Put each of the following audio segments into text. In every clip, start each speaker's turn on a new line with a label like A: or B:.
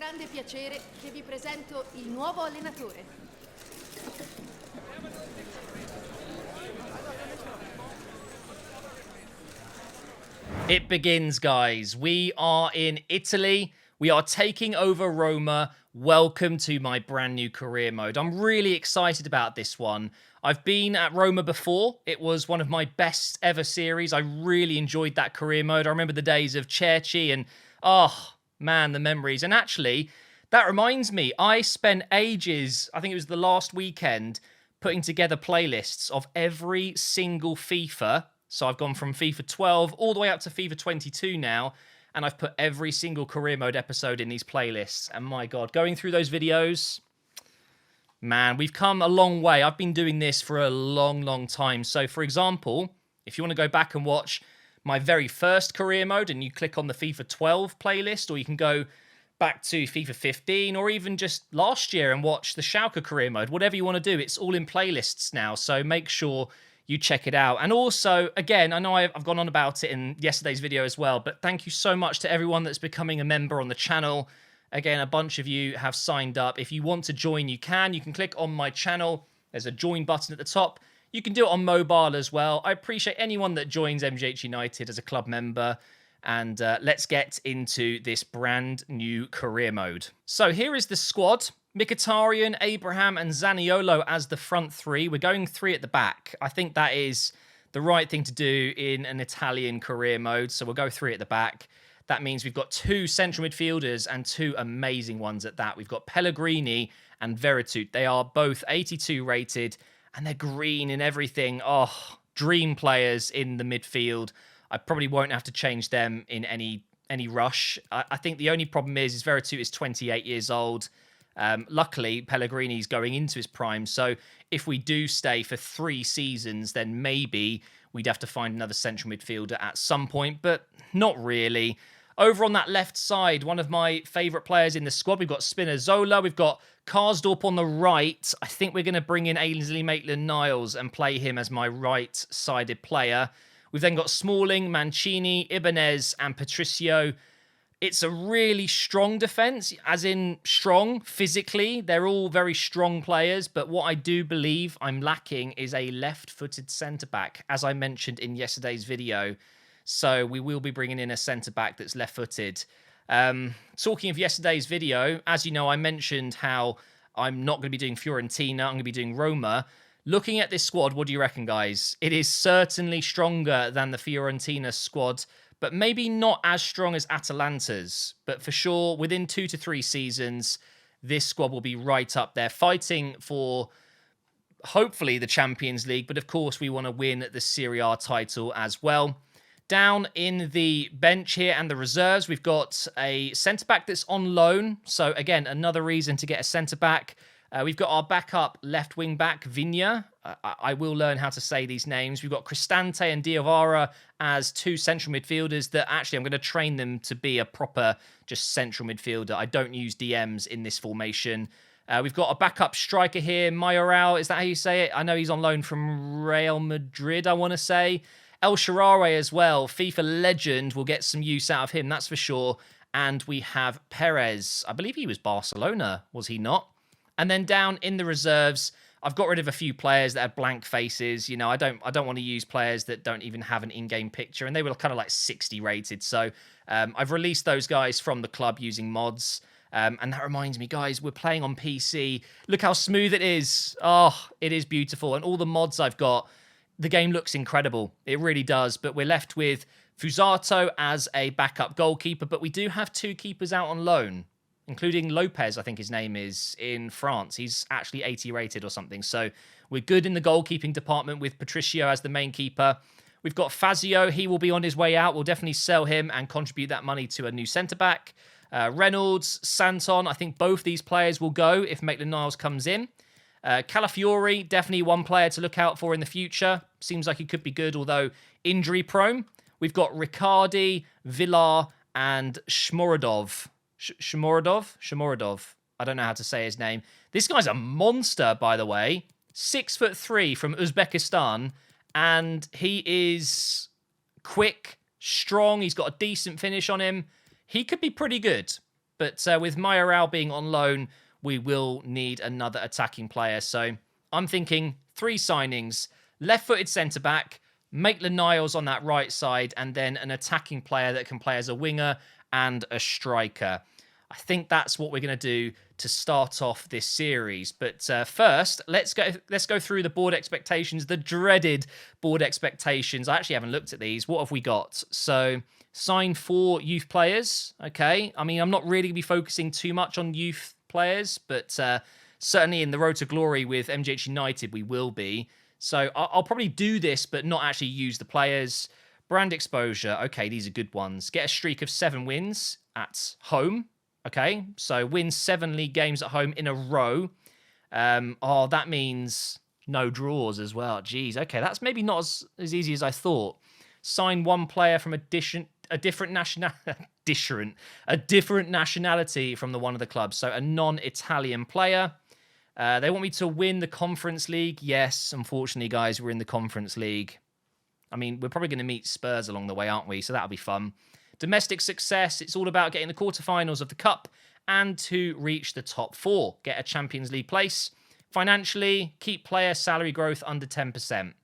A: grande piacere che vi presento il nuovo allenatore.
B: It begins, guys. We are in Italy. We are taking over Roma. Welcome to my brand new career mode. I'm really excited about this one. I've been at Roma before. It was one of my best ever series. I really enjoyed that career mode. I remember the days of Georgiy and, oh, man, the memories. And actually, that reminds me, I spent ages, I think it was the last weekend, putting together playlists of every single FIFA. So I've gone from FIFA 12 all the way up to FIFA 22 now, and I've put every single career mode episode in these playlists. And my God, going through those videos, man, we've come a long way. I've been doing this for a long, long time. So for example, if you want to go back and watch my very first career mode and you click on the FIFA 12 playlist, or you can go back to FIFA 15 or even just last year and watch the Schalke career mode, whatever you want to do, it's all in playlists now. So make sure you check it out. And also, again, I know I've gone on about it in yesterday's video as well, but thank you so much to everyone that's becoming a member on the channel. Again, a bunch of you have signed up. If you want to join, you can. You can click on my channel. There's a join button at the top. You can do it on mobile as well. I appreciate anyone that joins MGH United as a club member. And let's get into this brand new career mode. So here is the squad. Mkhitaryan, Abraham and Zaniolo as the front three. We're going three at the back. I think that is the right thing to do in an Italian career mode. So we'll go three at the back. That means we've got two central midfielders and two amazing ones at that. We've got Pellegrini and Veretout. They are both 82 rated and they're green and everything. Oh, dream players in the midfield. I probably won't have to change them in any rush. I think the only problem is Veretout is 28 years old. Luckily, Pellegrini's going into his prime, so if we do stay for 3 seasons, then maybe we'd have to find another central midfielder at some point, but not really. Over on that left side, one of my favourite players in the squad, we've got Spinazzola, we've got Karsdorp on the right. I think we're going to bring in Ainsley Maitland-Niles and play him as my right-sided player. We've then got Smalling, Mancini, Ibanez and Patricio. It's a really strong defence, as in strong physically. They're all very strong players, but what I do believe I'm lacking is a left-footed centre-back, as I mentioned in yesterday's video. So we will be bringing in a centre-back that's left-footed. Talking of yesterday's video, as you know, I mentioned how I'm not going to be doing Fiorentina, I'm going to be doing Roma. Looking at this squad, what do you reckon, guys? It is certainly stronger than the Fiorentina squad, but maybe not as strong as Atalanta's. But for sure, within 2 to 3 seasons, this squad will be right up there, fighting for, hopefully, the Champions League. But of course, we want to win the Serie A title as well. Down in the bench here and the reserves, we've got a centre-back that's on loan. So again, another reason to get a centre-back. We've got our backup left wing-back, Vigna. I will learn how to say these names. We've got Cristante and Diawara as 2 central midfielders that actually I'm going to train them to be a proper just central midfielder. I don't use DMs in this formation. We've got a backup striker here, Mayoral. Is that how you say it? I know he's on loan from Real Madrid, I want to say. El Shaarawy as well. FIFA legend. We'll get some use out of him, that's for sure. And we have Perez. I believe he was Barcelona, was he not? And then down in the reserves, I've got rid of a few players that have blank faces. You know, I don't want to use players that don't even have an in-game picture, and they were kind of like 60 rated. So I've released those guys from the club using mods. And that reminds me, guys, we're playing on PC. Look how smooth it is. Oh, it is beautiful. And all the mods I've got, the game looks incredible. It really does. But we're left with Fusato as a backup goalkeeper, but we do have 2 keepers out on loan, including Lopez, I think his name is, in France. He's actually 80 rated or something. So we're good in the goalkeeping department with Patricio as the main keeper. We've got Fazio. He will be on his way out. We'll definitely sell him and contribute that money to a new centre-back. Reynolds, Santon. I think both these players will go if Maitland-Niles comes in. Calafiori, definitely one player to look out for in the future. Seems like he could be good, although injury-prone. We've got Riccardi, Villar, and Shmorodov. Shomorodov. I don't know how to say his name. This guy's a monster, by the way. 6'3" from Uzbekistan. And he is quick, strong. He's got a decent finish on him. He could be pretty good. But with Mayoral being on loan, we will need another attacking player. So I'm thinking 3 signings. Left-footed centre-back, Maitland-Niles on that right side, and then an attacking player that can play as a winger and a striker. I think that's what we're going to do to start off this series. But first, let's go through the board expectations, the dreaded board expectations. I actually haven't looked at these. What have we got? So sign 4 youth players. Okay. I mean, I'm not really going to be focusing too much on youth players, but certainly in the road to glory with MGH United, we will be. So I'll probably do this, but not actually use the players. Brand exposure. Okay, these are good ones. Get a streak of 7 wins at home. Okay, so win 7 league games at home in a row. That means no draws as well. Jeez, okay, that's maybe not as easy as I thought. Sign 1 player from a different nationality from one of the clubs. So a non-Italian player. They want me to win the Conference League. Yes, unfortunately, guys, we're in the Conference League. I mean, we're probably going to meet Spurs along the way, aren't we? So that'll be fun. Domestic success, it's all about getting the quarterfinals of the Cup and to reach the top 4. Get a Champions League place. Financially, keep player salary growth under 10%.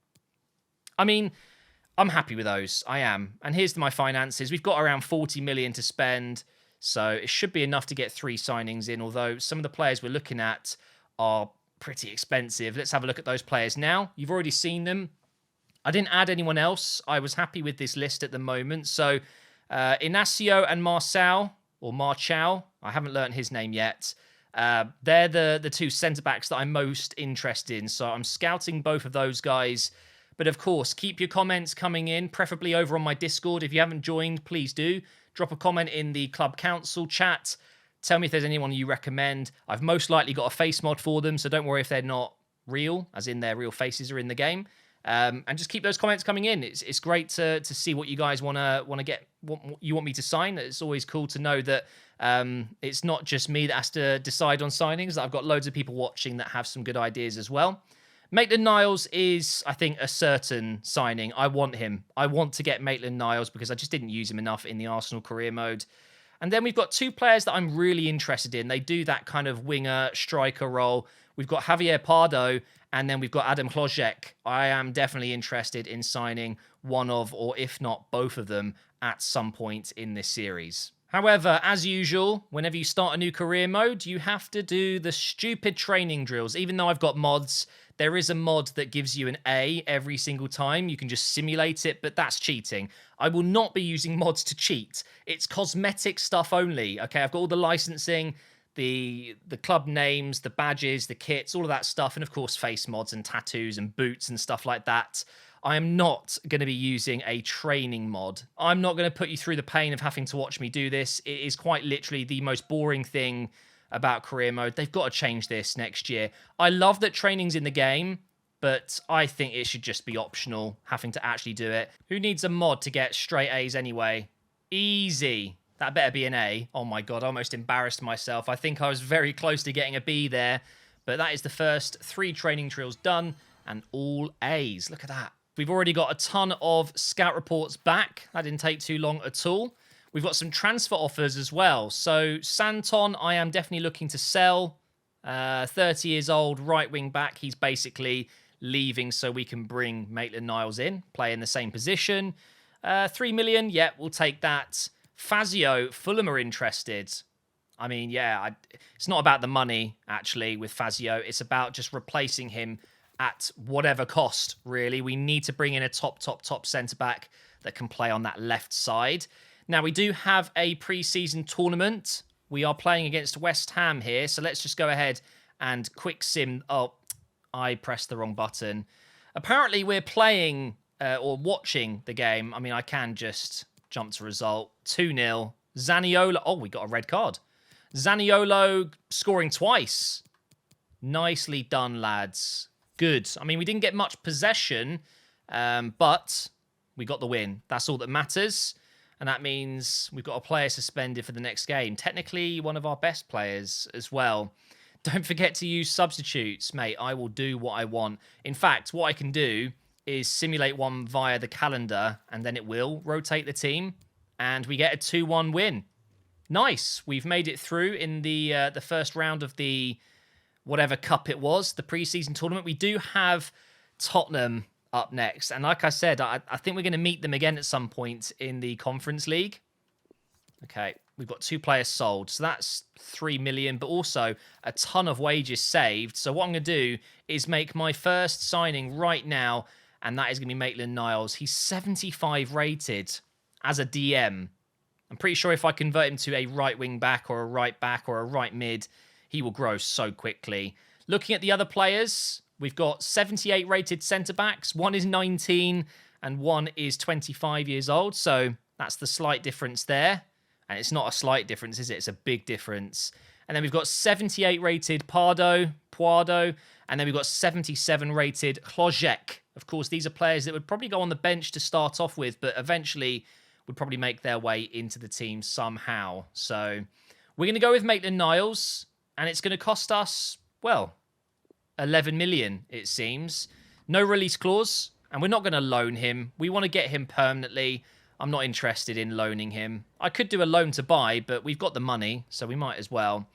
B: I mean, I'm happy with those. I am. And here's my finances. We've got around 40 million to spend. So it should be enough to get 3 signings in, although some of the players we're looking at are pretty expensive. Let's have a look at those players now. You've already seen them. I didn't add anyone else. I was happy with this list at the moment. So Inacio and Marçal, I haven't learned his name yet. They're the 2 centre-backs that I'm most interested in. So I'm scouting both of those guys. But of course, keep your comments coming in, preferably over on my Discord. If you haven't joined, please do. Drop a comment in the Club Council chat. Tell me if there's anyone you recommend. I've most likely got a face mod for them, so don't worry if they're not real, as in their real faces are in the game. And just keep those comments coming in. It's great to see what you guys want to get, what you want me to sign. It's always cool to know that it's not just me that has to decide on signings. That I've got loads of people watching that have some good ideas as well. Maitland-Niles is, I think, a certain signing. I want him. I want to get Maitland-Niles because I just didn't use him enough in the Arsenal career mode. And then we've got 2 players that I'm really interested in. They do that kind of winger striker role. We've got Javier Pardo, and then we've got Adam Hložek. I am definitely interested in signing one of, or if not both of them, at some point in this series. However, as usual, whenever you start a new career mode, you have to do the stupid training drills. Even though I've got mods, there is a mod that gives you an A every single time. You can just simulate it, but that's cheating. I will not be using mods to cheat. It's cosmetic stuff only. Okay, I've got all the licensing, the club names, the badges, the kits, all of that stuff, and of course face mods and tattoos and boots and stuff like that. I am not going to be using a training mod. I'm not going to put you through the pain of having to watch me do this. It is quite literally the most boring thing about career mode. They've got to change this next year. I love that training's in the game, but I think it should just be optional, having to actually do it. Who needs a mod to get straight A's anyway? Easy. That better be an A. Oh my God, I almost embarrassed myself. I think I was very close to getting a B there, but that is the first 3 training drills done and all A's. Look at that. We've already got a ton of scout reports back. That didn't take too long at all. We've got some transfer offers as well. So Santon, I am definitely looking to sell. 30 years old, right wing back. He's basically leaving so we can bring Maitland-Niles in, play in the same position. 3 million, yeah, we'll take that. Fazio, Fulham are interested. I mean, yeah, it's not about the money, actually, with Fazio. It's about just replacing him at whatever cost, really. We need to bring in a top centre-back that can play on that left side. Now, we do have a pre-season tournament. We are playing against West Ham here, so let's just go ahead and quick sim. Oh, I pressed the wrong button. Apparently, we're playing or watching the game. I mean, I can just jump to result. 2-0. Zaniolo. Oh, we got a red card. Zaniolo scoring twice. Nicely done, lads. Good. I mean, we didn't get much possession, but we got the win. That's all that matters. And that means we've got a player suspended for the next game. Technically, one of our best players as well. Don't forget to use substitutes, mate. I will do what I want. In fact, what I can do is simulate one via the calendar, and then it will rotate the team, and we get a 2-1 win. Nice. We've made it through in the first round of the whatever cup it was, the pre-season tournament. We do have Tottenham up next. And like I said, I think we're going to meet them again at some point in the Conference League. Okay, we've got 2 players sold. So that's 3 million, but also a ton of wages saved. So what I'm going to do is make my first signing right now, and that is going to be Maitland-Niles. He's 75 rated as a DM. I'm pretty sure if I convert him to a right wing back or a right back or a right mid, he will grow so quickly. Looking at the other players, we've got 78 rated centre backs. One is 19 and one is 25 years old. So that's the slight difference there. And it's not a slight difference, is it? It's a big difference. And then we've got 78 rated Puado. And then we've got 77 rated Georgiy. Of course, these are players that would probably go on the bench to start off with, but eventually would probably make their way into the team somehow. So we're going to go with Maitland-Niles. And it's going to cost us, well, 11 million, it seems. No release clause. And we're not going to loan him. We want to get him permanently. I'm not interested in loaning him. I could do a loan to buy, but we've got the money, so we might as well.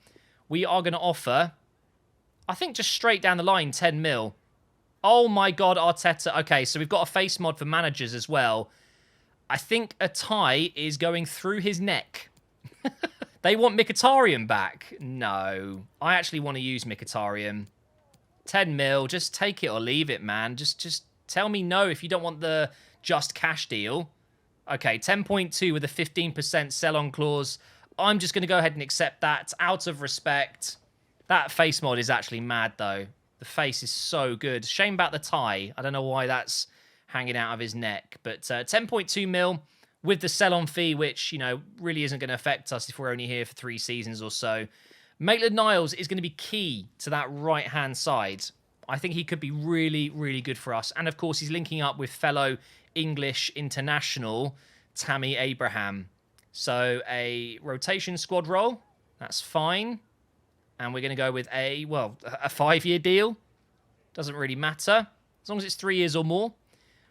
B: We are going to offer, I think just straight down the line, 10 mil. Oh my God, Arteta. Okay, so we've got a face mod for managers as well. I think a tie is going through his neck. They want Mkhitaryan back. No, I actually want to use Mkhitaryan. 10 mil, just take it or leave it, man. Just tell me no if you don't want the just cash deal. Okay, 10.2 with a 15% sell-on clause. I'm just going to go ahead and accept that out of respect. That face mod is actually mad, though. The face is so good. Shame about the tie. I don't know why that's hanging out of his neck. But 10.2 mil with the sell-on fee, which, you know, really isn't going to affect us if we're only here for 3 seasons or so. Maitland-Niles is going to be key to that right-hand side. I think he could be really, really good for us. And, of course, he's linking up with fellow English international Tammy Abraham. So a rotation squad role, that's fine. And we're going to go with a 5-year deal. Doesn't really matter, as long as it's 3 years or more.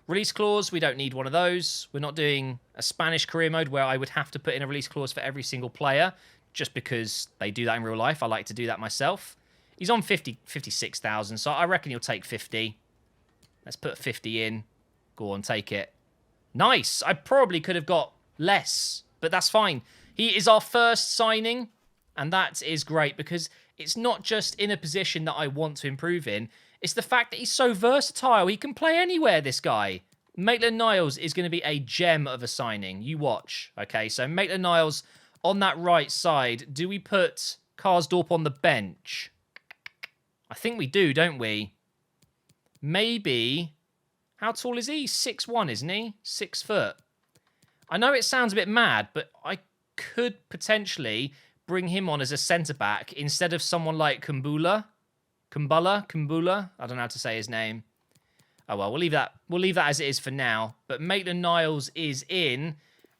B: Release clause, we don't need one of those. We're not doing a Spanish career mode where I would have to put in a release clause for every single player, just because they do that in real life. I like to do that myself. He's on 56,000, so I reckon he'll take 50. Let's put 50 in. Go on, take it. Nice. I probably could have got less, but that's fine. He is our first signing, and that is great because it's not just in a position that I want to improve in. It's the fact that he's so versatile. He can play anywhere, this guy. Maitland-Niles is going to be a gem of a signing. You watch. Okay, so Maitland-Niles on that right side. Do we put Karsdorp on the bench? I think we do, don't we? Maybe. How tall is he? 6'1", isn't he? 6 foot. I know it sounds a bit mad, but I could potentially bring him on as a centre-back instead of someone like Kumbula. Kumbula? I don't know how to say his name. Oh, well, we'll leave that as it is for now. But Maitland-Niles is in,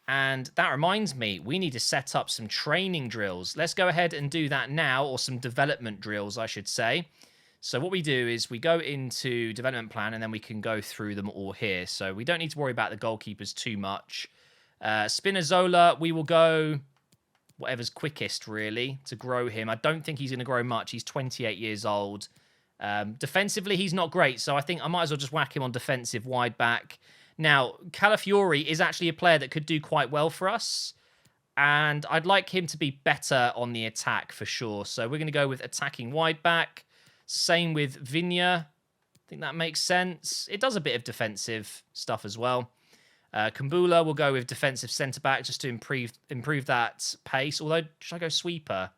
B: and that reminds me, we need to set up some training drills. Let's go ahead and do that now, or some development drills, I should say. So what we do is we go into development plan, and then we can go through them all here. So we don't need to worry about the goalkeepers too much. Spinazzola, we will go whatever's quickest, really, to grow him. I don't think he's going to grow much. He's 28 years old. Defensively, he's not great, so I think I might as well just whack him on defensive wide back. Now, Calafiori is actually a player that could do quite well for us, and I'd like him to be better on the attack for sure. So we're going to go with attacking wide back. Same with Vinya. I think that makes sense. It does a bit of defensive stuff as well. Kumbula will go with defensive centre-back just to improve that pace. Although, should I go sweeper?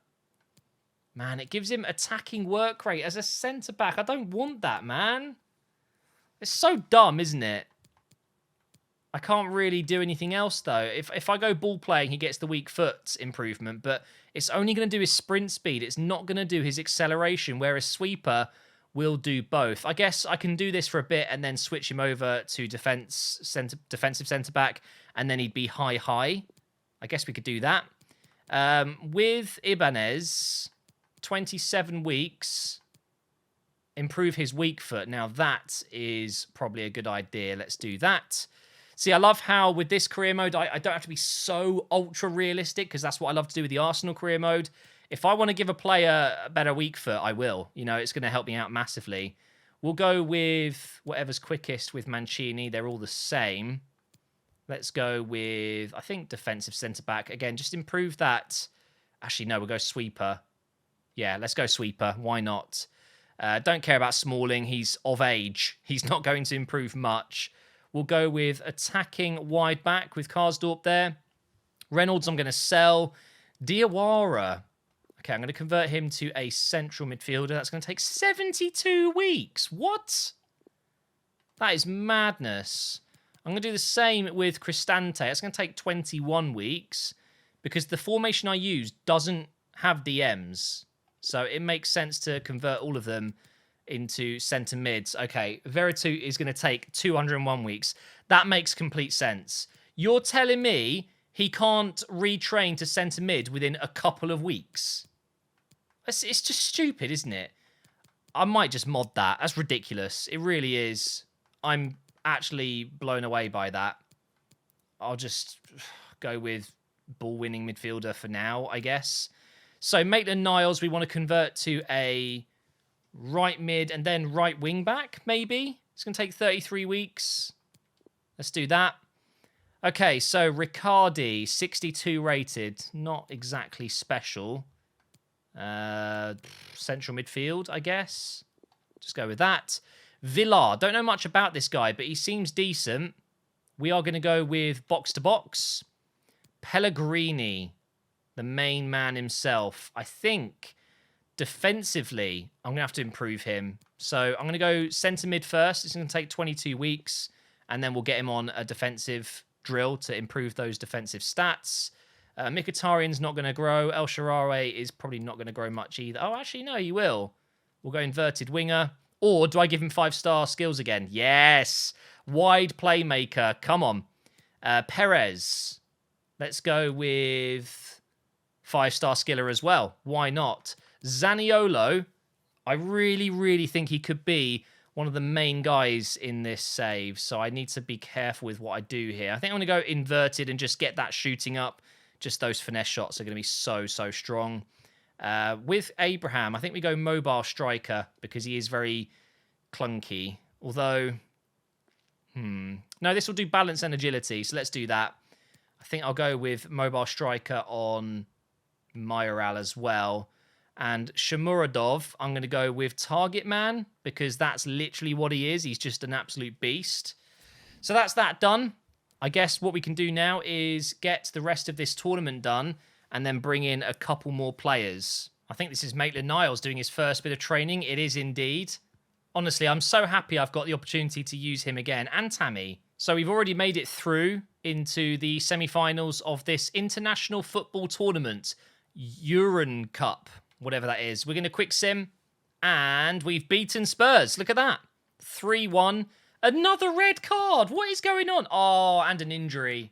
B: Man, it gives him attacking work rate as a centre-back. I don't want that, man. It's so dumb, isn't it? I can't really do anything else, though. If I go ball playing, he gets the weak foot improvement, but it's only going to do his sprint speed. It's not going to do his acceleration, whereas sweeper will do both. I guess I can do this for a bit and then switch him over to defensive centre-back, and then he'd be high. I guess we could do that. With Ibanez, 27 weeks, improve his weak foot. Now, that is probably a good idea. Let's do that. See, I love how with this career mode, I don't have to be so ultra realistic because that's what I love to do with the Arsenal career mode. If I want to give a player a better weak foot, I will. You know, it's going to help me out massively. We'll go with whatever's quickest with Mancini. They're all the same. Let's go with, I think, defensive centre-back. Again, just improve that. Actually, no, we'll go sweeper. Yeah, let's go sweeper. Why not? Don't care about Smalling. He's of age. He's not going to improve much. We'll go with attacking wide back with Karsdorp there. Reynolds, I'm going to sell. Diawara. Okay, I'm going to convert him to a central midfielder. That's going to take 72 weeks. What? That is madness. I'm going to do the same with Cristante. It's going to take 21 weeks because the formation I use doesn't have DMs. So it makes sense to convert all of them into centre mids. Okay, Veretout is going to take 201 weeks. That makes complete sense. You're telling me he can't retrain to centre mid within a couple of weeks? It's just stupid, isn't it? I might just mod that. That's ridiculous. It really is. I'm actually blown away by that. I'll just go with ball-winning midfielder for now, I guess. So Maitland-Niles, we want to convert to a right mid and then right wing back, maybe. It's going to take 33 weeks. Let's do that. Okay, so Riccardi, 62 rated. Not exactly special. Central midfield, I guess. Just go with that. Villar, don't know much about this guy, but he seems decent. We are going to go with box-to-box. Pellegrini, the main man himself. I think defensively, I'm going to have to improve him. So I'm going to go centre mid first. It's going to take 22 weeks. And then we'll get him on a defensive drill to improve those defensive stats. Mkhitaryan's not going to grow. El Shaarawy is probably not going to grow much either. Oh, actually, no, he will. We'll go inverted winger. Or do I give him 5-star skills again? Yes. Wide playmaker. Come on. Perez. Let's go with 5-star skiller as well. Why not? Zaniolo. I really, really think he could be one of the main guys in this save. So I need to be careful with what I do here. I think I'm going to go inverted and just get that shooting up. Just those finesse shots are going to be so, so strong. With Abraham, I think we go mobile striker because he is very clunky. Although, no, this will do balance and agility. So let's do that. I think I'll go with mobile striker on Mayoral as well. And Shamuradov, I'm going to go with target man because that's literally what he is. He's just an absolute beast. So that's that done. I guess what we can do now is get the rest of this tournament done and then bring in a couple more players. I think this is Maitland-Niles doing his first bit of training. It is indeed. Honestly, I'm so happy I've got the opportunity to use him again. And Tammy. So we've already made it through into the semi-finals of this international football tournament. Uran Cup, whatever that is. We're going to quick sim. And we've beaten Spurs. Look at that. 3-1. Another red card. What is going on? Oh, and an injury.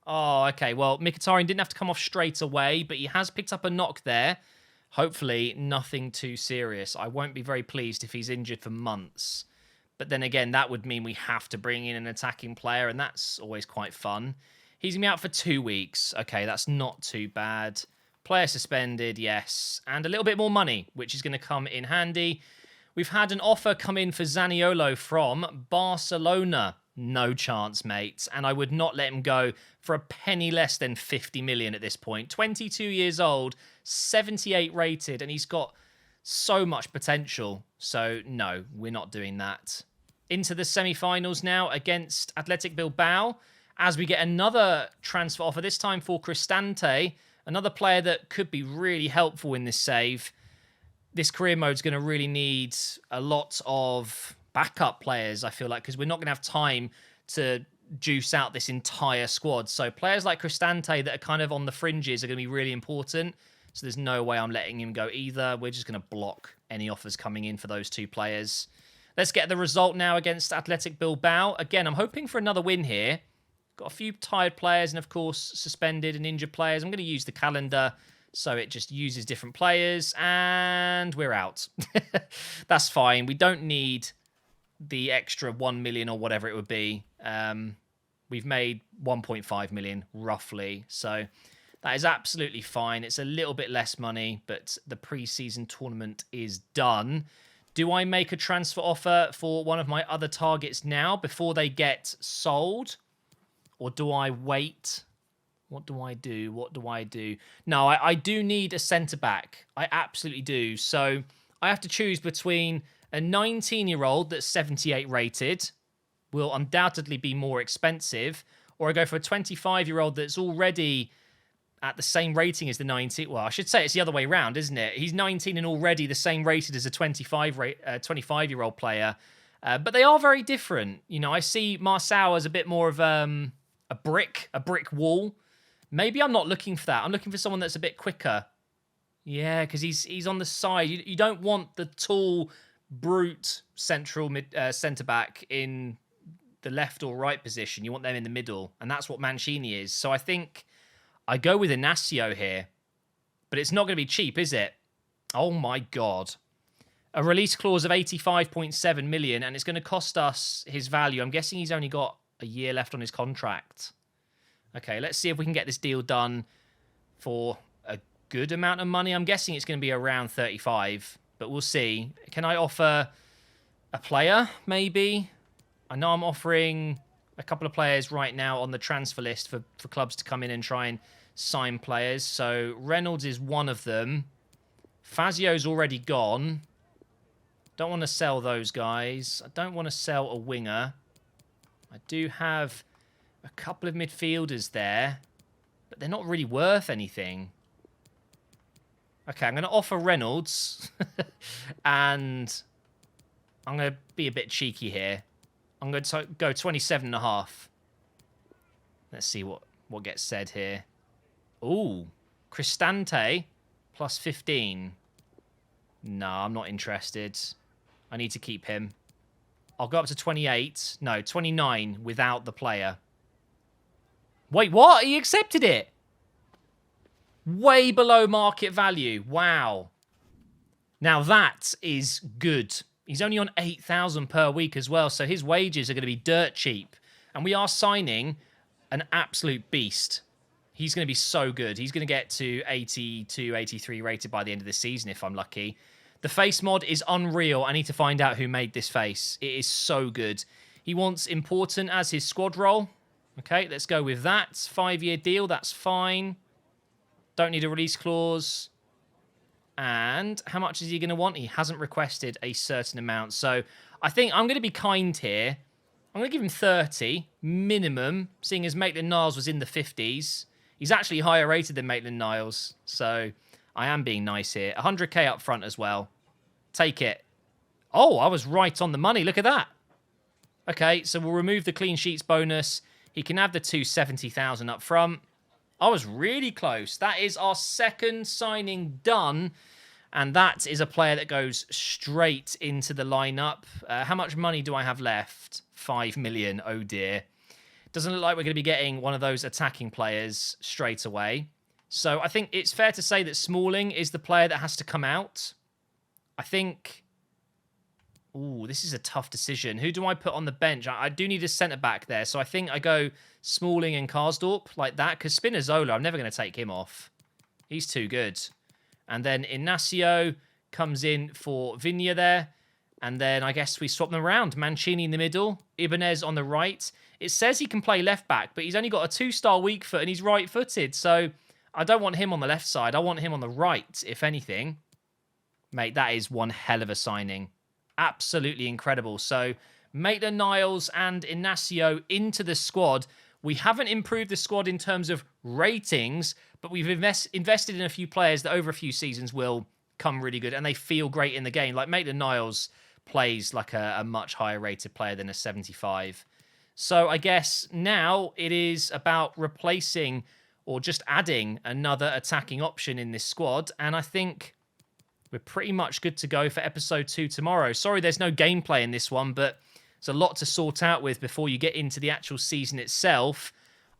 B: Oh, okay. Well, Mkhitaryan didn't have to come off straight away, but he has picked up a knock there. Hopefully, nothing too serious. I won't be very pleased if he's injured for months. But then again, that would mean we have to bring in an attacking player, and that's always quite fun. He's going to be out for 2 weeks. Okay, that's not too bad. Player suspended, yes. And a little bit more money, which is going to come in handy. We've had an offer come in for Zaniolo from Barcelona. No chance, mate. And I would not let him go for a penny less than 50 million at this point. 22 years old, 78 rated, and he's got so much potential. So, no, we're not doing that. Into the semi-finals now against Athletic Bilbao as we get another transfer offer, this time for Cristante, another player that could be really helpful in this save. This career mode is going to really need a lot of backup players, I feel like, because we're not going to have time to juice out this entire squad. So players like Cristante that are kind of on the fringes are going to be really important. So there's no way I'm letting him go either. We're just going to block any offers coming in for those two players. Let's get the result now against Athletic Bilbao. Again, I'm hoping for another win here. Got a few tired players and, of course, suspended and injured players. I'm going to use the calendar so it just uses different players, and we're out. That's fine. We don't need the extra 1 million or whatever it would be. We've made 1.5 million, roughly. So that is absolutely fine. It's a little bit less money, but the pre-season tournament is done. Do I make a transfer offer for one of my other targets now before they get sold? Or do I wait? What do I do? What do I do? No, I do need a centre-back. I absolutely do. So I have to choose between a 19-year-old that's 78 rated, will undoubtedly be more expensive, or I go for a 25-year-old that's already at the same rating as the 19. Well, I should say it's the other way around, isn't it? He's 19 and already the same rated as a 25-year-old player. But they are very different. You know, I see Marçal as a bit more of a brick wall. Maybe I'm not looking for that. I'm looking for someone that's a bit quicker. Yeah, because he's on the side. You don't want the tall, brute central centre-back in the left or right position. You want them in the middle, and that's what Mancini is. So I think I go with Inacio here, but it's not going to be cheap, is it? Oh my God. A release clause of 85.7 million, and it's going to cost us his value. I'm guessing he's only got a year left on his contract. Okay, let's see if we can get this deal done for a good amount of money. I'm guessing it's going to be around 35, but we'll see. Can I offer a player, maybe? I know I'm offering a couple of players right now on the transfer list for clubs to come in and try and sign players. So Reynolds is one of them. Fazio's already gone. Don't want to sell those guys. I don't want to sell a winger. I do have a couple of midfielders there, but they're not really worth anything. Okay, I'm going to offer Reynolds, and I'm going to be a bit cheeky here. I'm going to go 27.5. Let's see what gets said here. Ooh, Cristante plus 15. No, I'm not interested. I need to keep him. I'll go up to 28. No, 29 without the player. Wait, what? He accepted it. Way below market value. Wow. Now that is good. He's only on 8,000 per week as well, so his wages are going to be dirt cheap. And we are signing an absolute beast. He's going to be so good. He's going to get to 82, 83 rated by the end of the season if I'm lucky. The face mod is unreal. I need to find out who made this face. It is so good. He wants important as his squad role. Okay, let's go with that. 5-year deal, that's fine. Don't need a release clause. And how much is he going to want? He hasn't requested a certain amount. So I think I'm going to be kind here. I'm going to give him 30 minimum, seeing as Maitland-Niles was in the 50s. He's actually higher rated than Maitland-Niles. So I am being nice here. 100k up front as well. Take it. Oh, I was right on the money. Look at that. Okay, so we'll remove the clean sheets bonus. He can have the 270,000 up front. I was really close. That is our second signing done. And that is a player that goes straight into the lineup. How much money do I have left? 5 million. Oh, dear. Doesn't look like we're going to be getting one of those attacking players straight away. So I think it's fair to say that Smalling is the player that has to come out. I think... Ooh, this is a tough decision. Who do I put on the bench? I do need a centre-back there. So I think I go Smalling and Karsdorp like that. Because Spinazzola, I'm never going to take him off. He's too good. And then Inacio comes in for Vinya there. And then I guess we swap them around. Mancini in the middle. Ibanez on the right. It says he can play left-back. But he's only got a 2-star weak foot and he's right-footed. So I don't want him on the left side. I want him on the right, if anything. Mate, that is one hell of a signing. Absolutely incredible. So Maitland-Niles and Inacio into the squad. We haven't improved the squad in terms of ratings, but we've invested in a few players that over a few seasons will come really good, and they feel great in the game. Like Maitland-Niles plays like a much higher rated player than a 75. So I guess now it is about replacing or just adding another attacking option in this squad, and I think we're pretty much good to go for episode 2 tomorrow. Sorry, there's no gameplay in this one, but there's a lot to sort out with before you get into the actual season itself.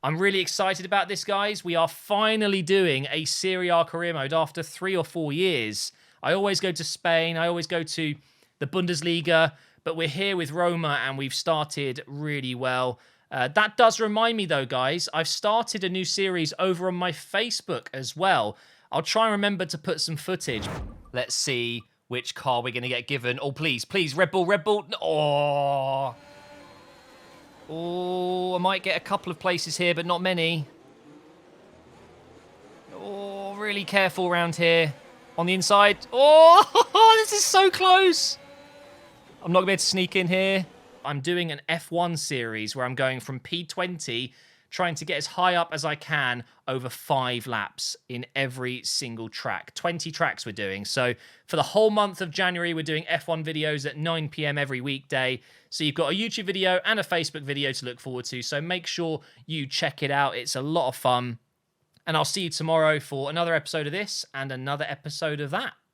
B: I'm really excited about this, guys. We are finally doing a Serie A career mode after 3 or 4 years. I always go to Spain. I always go to the Bundesliga, but we're here with Roma and we've started really well. That does remind me, though, guys, I've started a new series over on my Facebook as well. I'll try and remember to put some footage. Let's see which car we're going to get given. Oh, please, please, Red Bull, Red Bull. Oh. Oh, I might get a couple of places here, but not many. Oh, really careful around here. On the inside. Oh, this is so close. I'm not going to be able to sneak in here. I'm doing an F1 series where I'm going from P20, trying to get as high up as I can over 5 laps in every single track. 20 tracks we're doing. So for the whole month of January, we're doing F1 videos at 9 p.m. every weekday. So you've got a YouTube video and a Facebook video to look forward to. So make sure you check it out. It's a lot of fun. And I'll see you tomorrow for another episode of this and another episode of that.